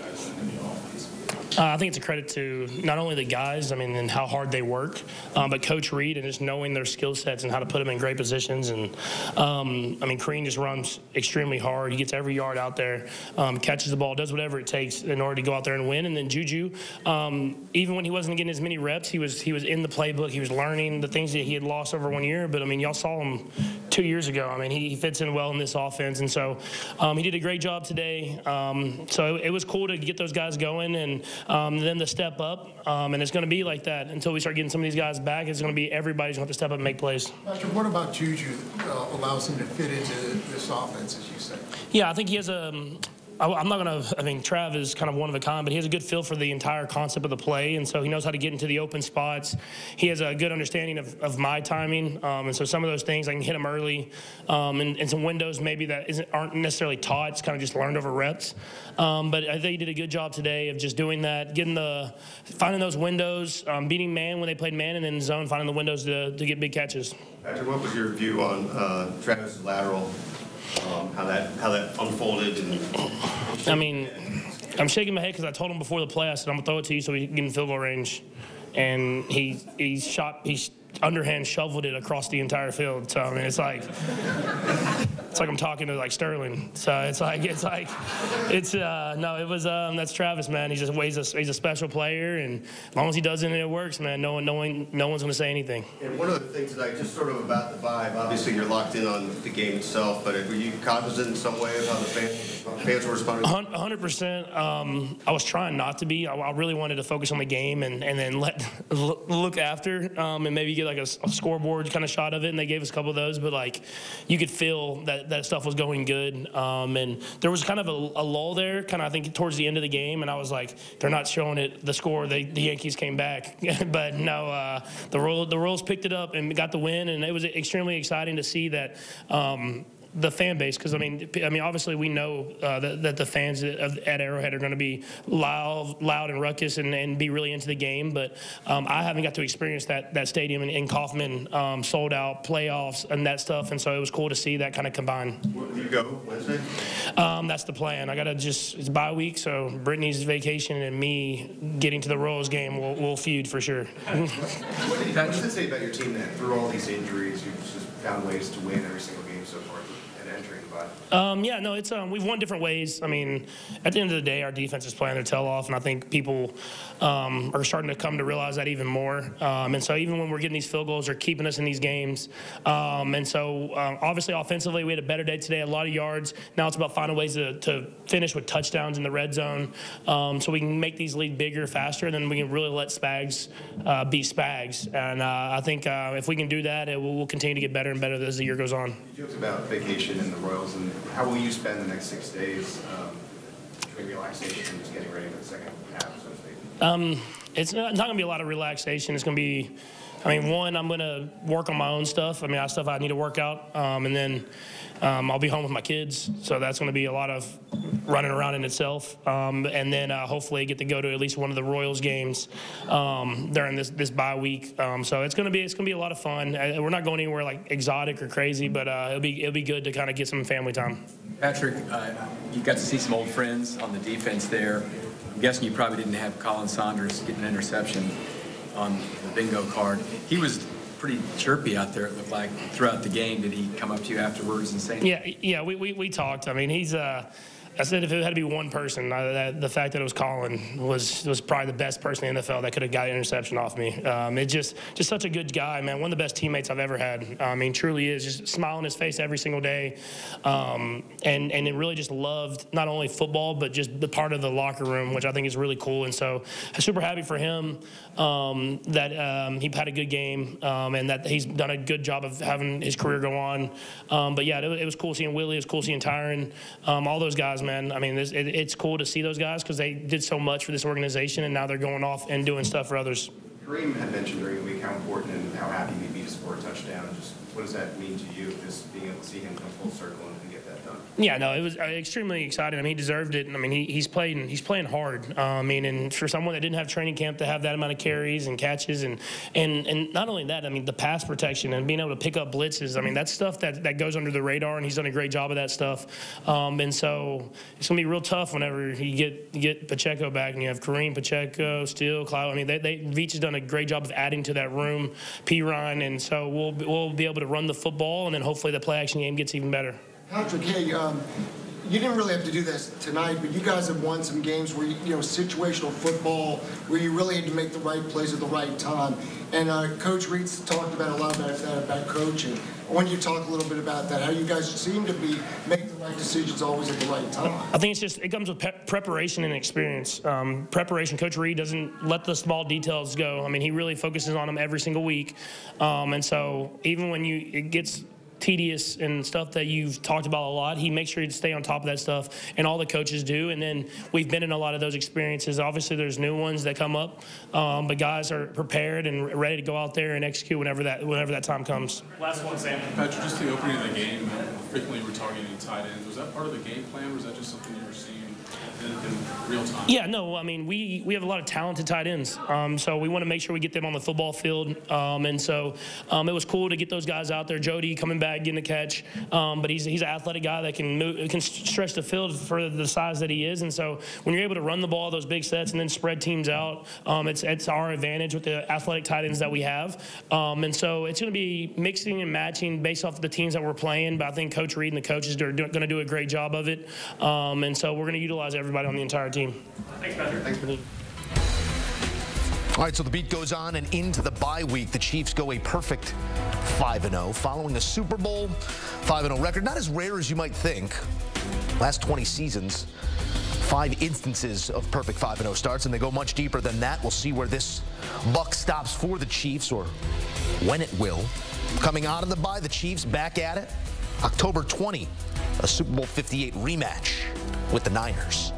guys in the offense? I think it's a credit to not only the guys, and how hard they work, but Coach Reed and just knowing their skill sets and how to put them in great positions. And, Kareem just runs extremely hard. He gets every yard out there, catches the ball, does whatever it takes in order to go out there and win. And then Juju, even when he wasn't getting as many reps, he was in the playbook. He was learning the things that he had lost over 1 year. But, y'all saw him 2 years ago. He fits in well in this offense. And so he did a great job today. So it was cool to get those guys going and then to step up. And it's going to be like that until we start getting some of these guys back. It's going to be everybody's going to have to step up and make plays. Patrick, what about Juju allows him to fit into this offense, as you said? Yeah, I think he has I'm not going to, Trav is kind of one of a kind, but he has a good feel for the entire concept of the play, and so he knows how to get into the open spots. He has a good understanding of my timing, and so some of those things I can hit him early, and some windows maybe that aren't necessarily taught. It's kind of just learned over reps. But I think he did a good job today of just doing that, finding those windows, beating man when they played man, and then zone, finding the windows to get big catches. Patrick, what was your view on Travis' lateral? How that unfolded? I'm shaking my head because I told him before the play, I said, I'm going to throw it to you so we can get in field goal range. And he underhand shoveled it across the entire field. So, it's like I'm talking to Sterling. So that's Travis, man. He's a special player, and as long as he does it and it works, man, no one's going to say anything. And one of the things that just sort of about the vibe, obviously you're locked in on the game itself, but were you cognizant in some way of how the fans were responding? 100%. I was trying not to be. I really wanted to focus on the game and then look after and maybe get a scoreboard kind of shot of it, and they gave us a couple of those, but you could feel that stuff was going good, and there was kind of a lull there, I think towards the end of the game, and I was like, they're not showing it the score. The Yankees came back, but no, the Royals picked it up and got the win, and it was extremely exciting to see that. The fan base, because obviously we know that the fans at Arrowhead are going to be loud and ruckus and be really into the game. But I haven't got to experience that stadium in Kauffman, sold out playoffs and that stuff, and so it was cool to see that kind of combine. Where do you go Wednesday? That's the plan. I got to it's bye week, so Brittany's vacation and me getting to the Royals game will feud for sure. What does it say about your team that through all these injuries, you've just found ways to win every single game so far? We've won different ways. At the end of the day, our defense is playing their tail off, and I think people are starting to come to realize that even more. And so even when we're getting these field goals, they're keeping us in these games. And so obviously offensively, we had a better day today, a lot of yards. Now it's about finding ways to finish with touchdowns in the red zone, so we can make these leads bigger, faster, and then we can really let Spags be Spags. And I think if we can do that, we'll continue to get better and better as the year goes on. You joked about vacation and the Royals, and how will you spend the next 6 days between relaxation and just getting ready for the second half, so to speak? It's not going to be a lot of relaxation. It's going to be, one, I'm going to work on my own stuff. I have stuff I need to work out, and then I'll be home with my kids, so that's going to be a lot of running around in itself. And then hopefully get to go to at least one of the Royals games during this bye week. So it's going to be a lot of fun. We're not going anywhere exotic or crazy, but it'll be good to kind of get some family time. Patrick, you got to see some old friends on the defense there. I'm guessing you probably didn't have Colin Saunders get an interception on the bingo card. He was pretty chirpy out there, it looked like, throughout the game. Did he come up to you afterwards and say anything? Yeah, we talked. He's I said if it had to be one person, the fact that it was Colin was probably the best person in the NFL that could have got an interception off me. It's just such a good guy, man. One of the best teammates I've ever had. Truly is. Just smile on his face every single day, and it really just loved not only football but just the part of the locker room, which I think is really cool. And so I'm super happy for him that he had a good game and that he's done a good job of having his career go on. But yeah, it was cool seeing Willie. It was cool seeing Tyron. All those guys, man. It's cool to see those guys because they did so much for this organization, and now they're going off and doing stuff for others. Kareem had mentioned during the week how important and how happy he'd be to score a touchdown. Just what does that mean to you, just being able to see him come full circle and get that done? Yeah, no, it was extremely exciting. I mean, he deserved it. And I mean, he's playing hard. I mean, and for someone that didn't have training camp to have that amount of carries and catches, and not only that, I mean, the pass protection and being able to pick up blitzes. I mean, that's stuff that goes under the radar, and he's done a great job of that stuff. And so it's gonna be real tough whenever you get Pacheco back, and you have Kareem, Pacheco, Steele, Cloud. I mean, Veach has done a great job of adding to that room, P-Ryan, and so we'll be able to run the football, and then hopefully the play action game gets even better. Patrick, hey, you didn't really have to do this tonight, but you guys have won some games where, situational football, where you really had to make the right plays at the right time. And Coach Reed's talked about a lot about coaching. I want you to talk a little bit about that, how you guys seem to be making the right decisions always at the right time. I think it comes with preparation and experience. Preparation, Coach Reed doesn't let the small details go. I mean, he really focuses on them every single week. And so even when it gets tedious and stuff that you've talked about a lot, he makes sure to stay on top of that stuff, and all the coaches do. And then we've been in a lot of those experiences. Obviously, there's new ones that come up, but guys are prepared and ready to go out there and execute whenever that time comes. Last one, Sam. Patrick, just the opening of the game, frequently we're targeting tight ends. Was that part of the game plan, or was that just something you were seeing in real time? Yeah, no, I mean, we have a lot of talented tight ends, so we want to make sure we get them on the football field, and so it was cool to get those guys out there. Jody coming back, getting a catch, but he's an athletic guy that can stretch the field for the size that he is, and so when you're able to run the ball those big sets and then spread teams out, it's our advantage with the athletic tight ends that we have, and so it's going to be mixing and matching based off of the teams that we're playing, but I think Coach Reed and the coaches are going to do a great job of it, and so we're going to utilize everybody on the entire team. Thanks, Patrick. Thanks. All right, so the beat goes on, and into the bye week, the Chiefs go a perfect 5-0 following a Super Bowl 5-0 record. Not as rare as you might think. Last 20 seasons, 5 instances of perfect 5-0 starts, and they go much deeper than that. We'll see where this buck stops for the Chiefs, or when it will. Coming out of the bye, the Chiefs back at it. October 20, a Super Bowl 58 rematch with the Niners.